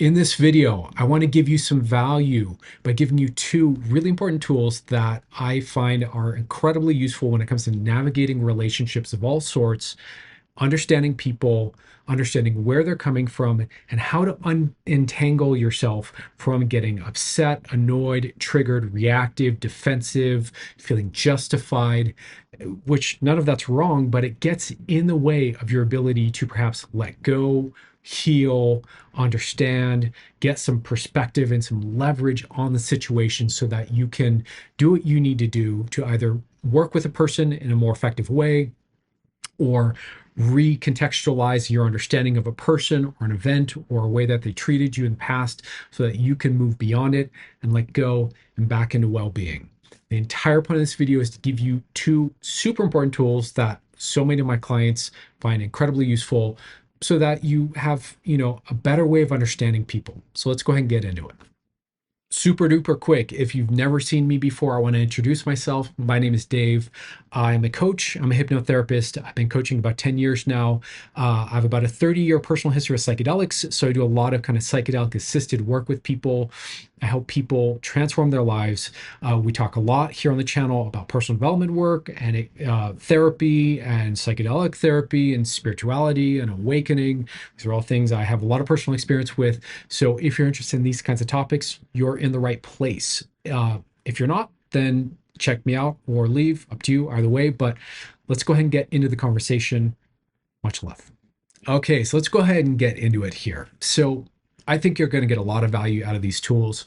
In this video, I want to give you some value by giving you two really important tools that I find are incredibly useful when it comes to navigating relationships of all sorts, understanding people, understanding where they're coming from, and how to unentangle yourself from getting upset, annoyed, triggered, reactive, defensive, feeling justified, which none of that's wrong, but it gets in the way of your ability to perhaps let go, heal, understand, get some perspective and some leverage on the situation so that you can do what you need to do to either work with a person in a more effective way or recontextualize your understanding of a person or an event or a way that they treated you in the past so that you can move beyond it and let go and back into well-being. The entire point of this video is to give you two super important tools that so many of my clients find incredibly useful so that you have, a better way of understanding people. So let's go ahead and get into it. Super duper quick. If you've never seen me before, I want to introduce myself. My name is Dave. I'm a coach. I'm a hypnotherapist. I've been coaching about 10 years now. I have about a 30-year personal history of psychedelics. So I do a lot of kind of psychedelic assisted work with people. I help people transform their lives. We talk a lot here on the channel about personal development work and therapy and psychedelic therapy and spirituality and awakening. These are all things I have a lot of personal experience with. So if you're interested in these kinds of topics, you're in the right place. If you're not, then check me out or leave, up to you either way. But let's go ahead and get into the conversation. Much love. Okay, so let's go ahead and get into it here. So I think you're going to get a lot of value out of these tools.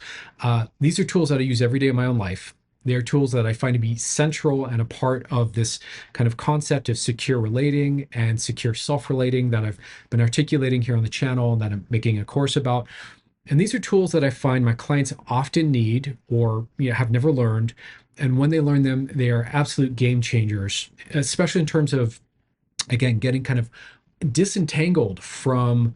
These are tools that I use every day in my own life. They're tools that I find to be central and a part of this kind of concept of secure relating and secure self-relating that I've been articulating here on the channel and that I'm making a course about. And these are tools that I find my clients often need or have never learned. And when they learn them, they are absolute game changers, especially in terms of, again, getting kind of disentangled from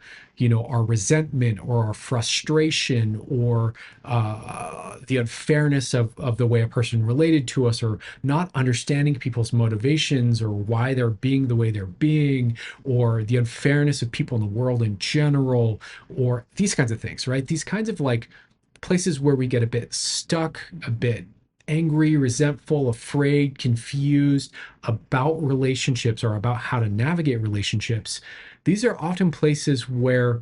our resentment or our frustration or the unfairness of the way a person related to us, or not understanding people's motivations or why they're being the way they're being, or the unfairness of people in the world in general, or these kinds of things, right? These kinds of like places where we get a bit stuck, a bit angry, resentful, afraid, confused about relationships or about how to navigate relationships. These are often places where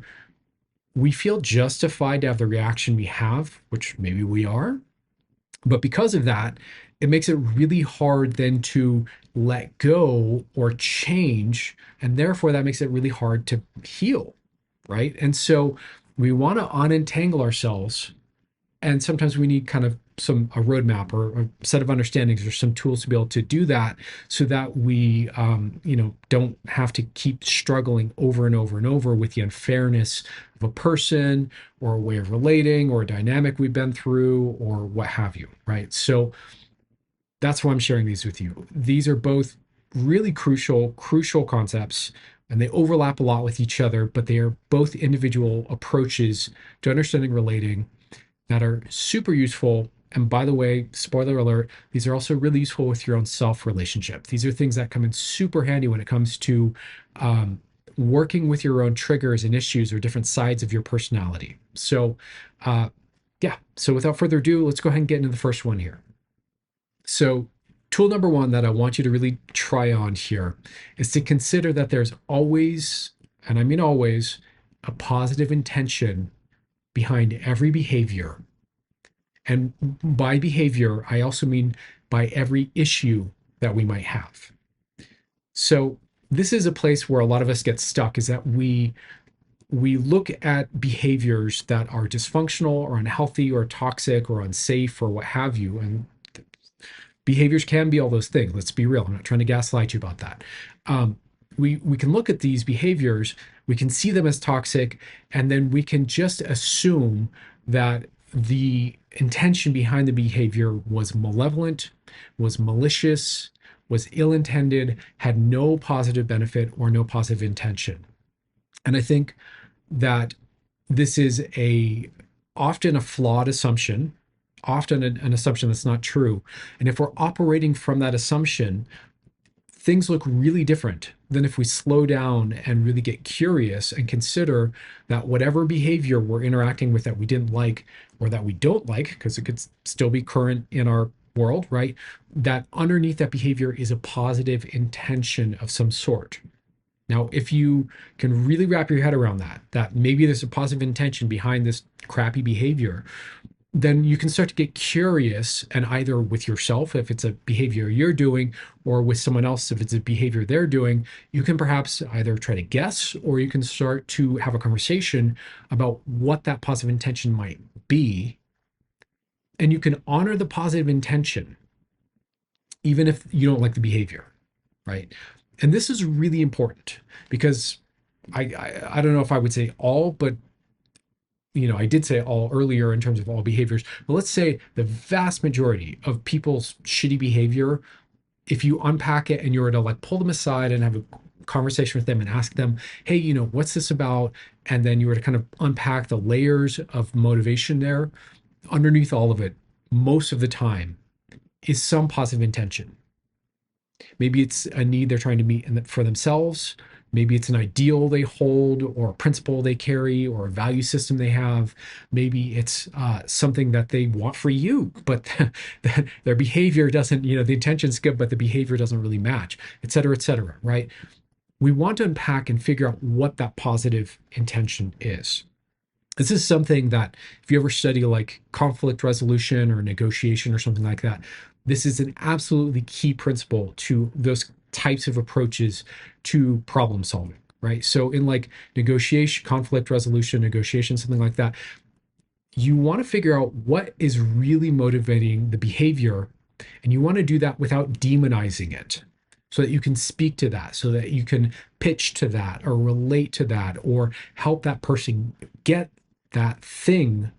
we feel justified to have the reaction we have, which maybe we are. But because of that, it makes it really hard then to let go or change. And therefore, that makes it really hard to heal, right? And so we want to unentangle ourselves. And sometimes we need kind of a roadmap or a set of understandings or some tools to be able to do that so that we, don't have to keep struggling over and over and over with the unfairness of a person or a way of relating or a dynamic we've been through or what have you, right? So that's why I'm sharing these with you. These are both really crucial concepts, and they overlap a lot with each other, but they are both individual approaches to understanding relating that are super useful. And by the way, spoiler alert, these are also really useful with your own self-relationship. These are things that come in super handy when it comes to working with your own triggers and issues or different sides of your personality. So so without further ado, let's go ahead and get into the first one here. So tool number one that I want you to really try on here is to consider that there's always, and I mean always, a positive intention behind every behavior. And by behavior, I also mean by every issue that we might have. So this is a place where a lot of us get stuck, is that we look at behaviors that are dysfunctional or unhealthy or toxic or unsafe or what have you. And behaviors can be all those things. Let's be real. I'm not trying to gaslight you about that. We can look at these behaviors, we can see them as toxic, and then we can just assume that the intention behind the behavior was malevolent, was malicious, was ill-intended, had no positive benefit or no positive intention. And I think that this is often a flawed assumption, often an assumption that's not true. And if we're operating from that assumption, things look really different than if we slow down and really get curious and consider that whatever behavior we're interacting with that we didn't like or that we don't like, because it could still be current in our world, right? That underneath that behavior is a positive intention of some sort. Now, if you can really wrap your head around that, that maybe there's a positive intention behind this crappy behavior, then you can start to get curious, and either with yourself, if it's a behavior you're doing, or with someone else, if it's a behavior they're doing, you can perhaps either try to guess or you can start to have a conversation about what that positive intention might be. And you can honor the positive intention, even if you don't like the behavior, right? And this is really important because I don't know if I would say all, but I did say all earlier in terms of all behaviors, but let's say the vast majority of people's shitty behavior, if you unpack it and you were to like pull them aside and have a conversation with them and ask them, hey, what's this about? And then you were to kind of unpack the layers of motivation there, underneath all of it, most of the time is some positive intention. Maybe it's a need they're trying to meet for themselves. Maybe it's an ideal they hold, or a principle they carry, or a value system they have. Maybe it's something that they want for you, but their behavior doesn't, the intention's good, but the behavior doesn't really match, et cetera, right? We want to unpack and figure out what that positive intention is. This is something that if you ever study like conflict resolution or negotiation or something like that, this is an absolutely key principle to those types of approaches to problem solving, right? So in like negotiation, conflict resolution, negotiation, something like that, you want to figure out what is really motivating the behavior, and you want to do that without demonizing it, so that you can speak to that, so that you can pitch to that or relate to that or help that person get that thing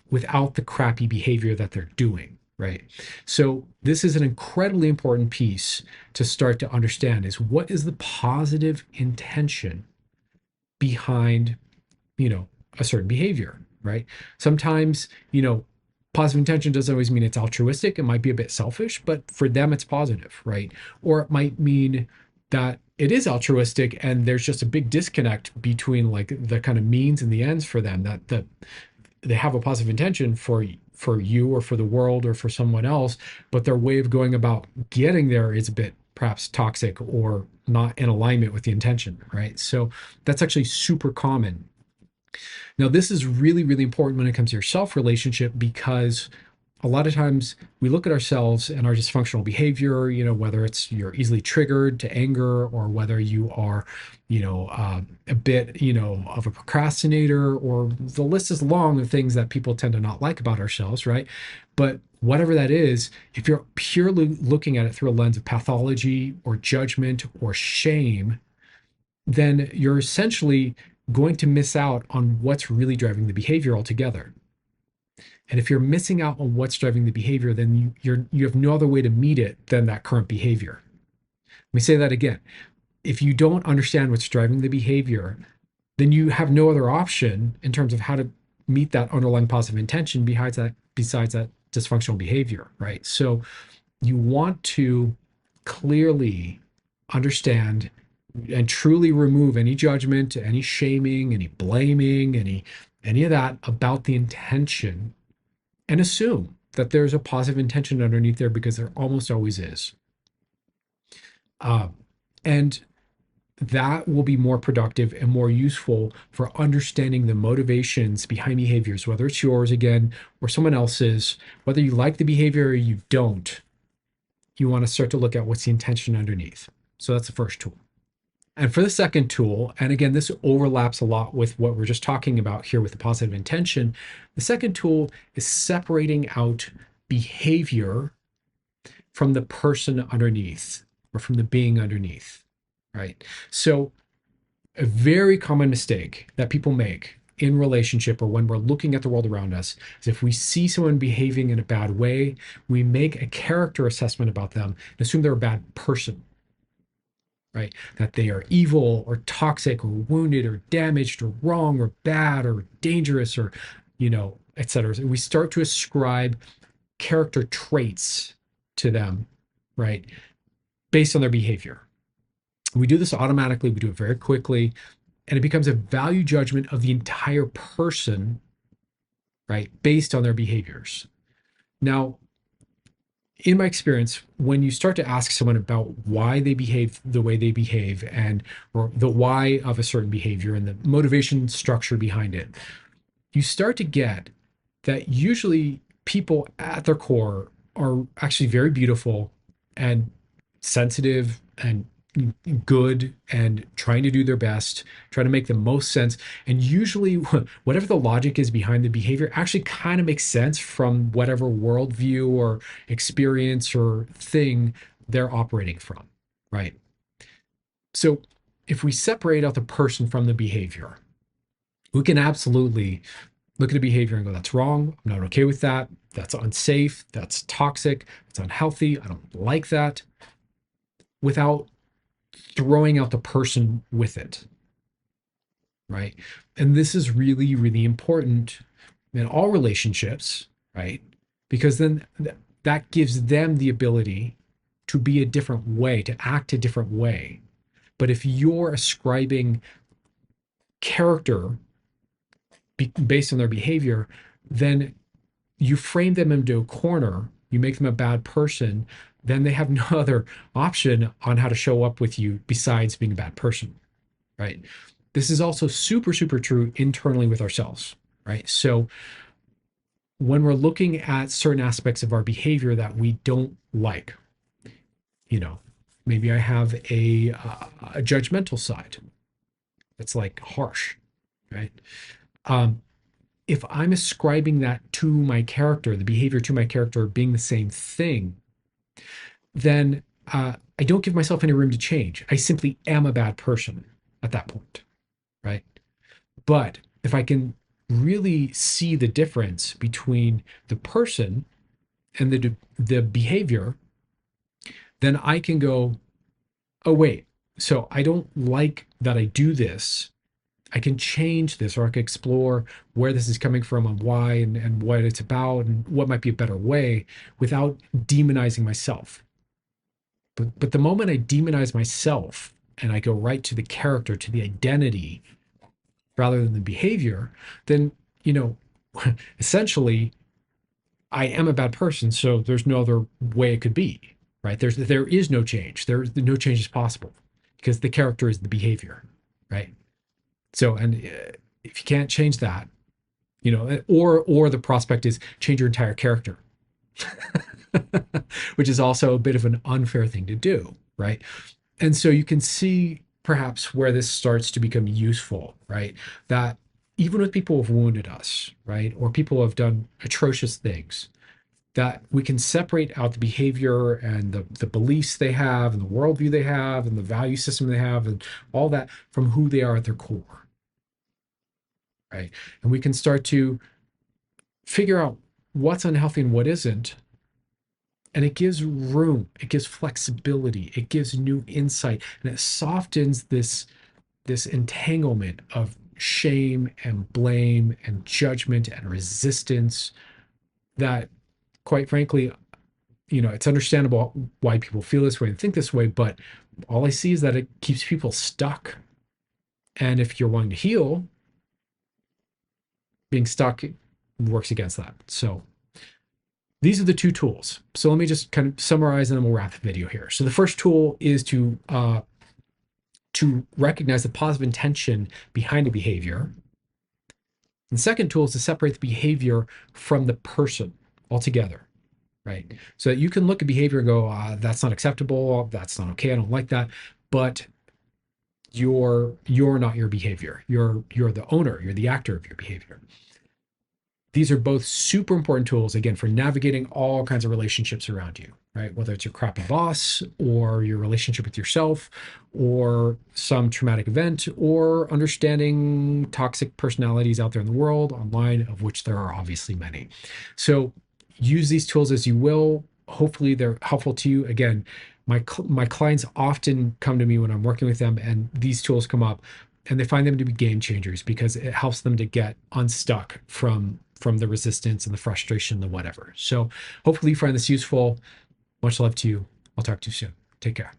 without the crappy behavior that they're doing, right? So this is an incredibly important piece to start to understand, is what is the positive intention behind, a certain behavior, right? Sometimes, positive intention doesn't always mean it's altruistic. It might be a bit selfish, but for them it's positive, right? Or it might mean that it is altruistic and there's just a big disconnect between like the kind of means and the ends for them, that they have a positive intention for you or for the world or for someone else, but their way of going about getting there is a bit perhaps toxic or not in alignment with the intention, right? So that's actually super common. Now, this is really, really important when it comes to your self relationship, because a lot of times we look at ourselves and our dysfunctional behavior, whether it's you're easily triggered to anger, or whether you are, a bit, of a procrastinator, or the list is long of things that people tend to not like about ourselves, right? But whatever that is, if you're purely looking at it through a lens of pathology or judgment or shame, then you're essentially going to miss out on what's really driving the behavior altogether. And if you're missing out on what's driving the behavior, then you have no other way to meet it than that current behavior. Let me say that again. If you don't understand what's driving the behavior, then you have no other option in terms of how to meet that underlying positive intention besides that dysfunctional behavior, right? So you want to clearly understand and truly remove any judgment, any shaming, any blaming, any of that about the intention, and assume that there's a positive intention underneath there, because there almost always is. And that will be more productive and more useful for understanding the motivations behind behaviors, whether it's yours again or someone else's, whether you like the behavior or you don't. You want to start to look at what's the intention underneath. So that's the first tool. And for the second tool, and again, this overlaps a lot with what we're just talking about here with the positive intention. The second tool is separating out behavior from the person underneath, or from the being underneath, right? So a very common mistake that people make in relationship, or when we're looking at the world around us, is if we see someone behaving in a bad way, we make a character assessment about them and assume they're a bad person, right? That they are evil or toxic or wounded or damaged or wrong or bad or dangerous, or, et cetera. And we start to ascribe character traits to them, right? Based on their behavior. We do this automatically, we do it very quickly, and it becomes a value judgment of the entire person, right, based on their behaviors. Now, in my experience, when you start to ask someone about why they behave the way they behave and or the why of a certain behavior and the motivation structure behind it, you start to get that usually people at their core are actually very beautiful and sensitive and good and trying to do their best, trying to make the most sense. And usually, whatever the logic is behind the behavior actually kind of makes sense from whatever worldview or experience or thing they're operating from, right? So, if we separate out the person from the behavior, we can absolutely look at a behavior and go, that's wrong. I'm not okay with that. That's unsafe. That's toxic. It's unhealthy. I don't like that, without throwing out the person with it, right? And this is really, really important in all relationships, right? Because then that gives them the ability to be a different way, to act a different way. But if you're ascribing character based on their behavior, then you frame them into a corner, you make them a bad person, then they have no other option on how to show up with you besides being a bad person, right? This is also super, super true internally with ourselves, right? So when we're looking at certain aspects of our behavior that we don't like, you know, maybe I have a judgmental side that's like harsh, right? Um, if I'm ascribing that to my character, the behavior to my character being the same thing, then I don't give myself any room to change. I simply am a bad person at that point, right? But if I can really see the difference between the person and the behavior, then I can go, oh wait, so I don't like that I do this. I can change this, or I can explore where this is coming from and why and what it's about and what might be a better way without demonizing myself. But the moment I demonize myself and I go right to the character, to the identity, rather than the behavior, then, you know, essentially I am a bad person. So there's no other way it could be, right? There is no change. No change is possible because the character is the behavior, right? So, and if you can't change that, you know, or the prospect is change your entire character, which is also a bit of an unfair thing to do, right? And so you can see perhaps where this starts to become useful, right? That even with people who have wounded us, right, or people who have done atrocious things, that we can separate out the behavior and the beliefs they have and the worldview they have and the value system they have and all that from who they are at their core, right? And we can start to figure out what's unhealthy and what isn't. And it gives room, it gives flexibility, it gives new insight, and it softens this entanglement of shame and blame and judgment and resistance that, quite frankly, you know, it's understandable why people feel this way and think this way, but all I see is that it keeps people stuck. And if you're wanting to heal, being stuck works against that. So these are the two tools. So let me just kind of summarize and then we'll wrap the video here. So the first tool is to recognize the positive intention behind a behavior. And the second tool is to separate the behavior from the person altogether, right? So that you can look at behavior and go, that's not acceptable, that's not okay, I don't like that. But you're not your behavior. You're the owner, you're the actor of your behavior. These are both super important tools, again, for navigating all kinds of relationships around you, right? Whether it's your crappy boss or your relationship with yourself or some traumatic event or understanding toxic personalities out there in the world online, of which there are obviously many. So use these tools as you will. Hopefully they're helpful to you. Again, my clients often come to me when I'm working with them and these tools come up and they find them to be game changers because it helps them to get unstuck from the resistance and the frustration, the whatever. So hopefully you find this useful. Much love to you. I'll talk to you soon. Take care.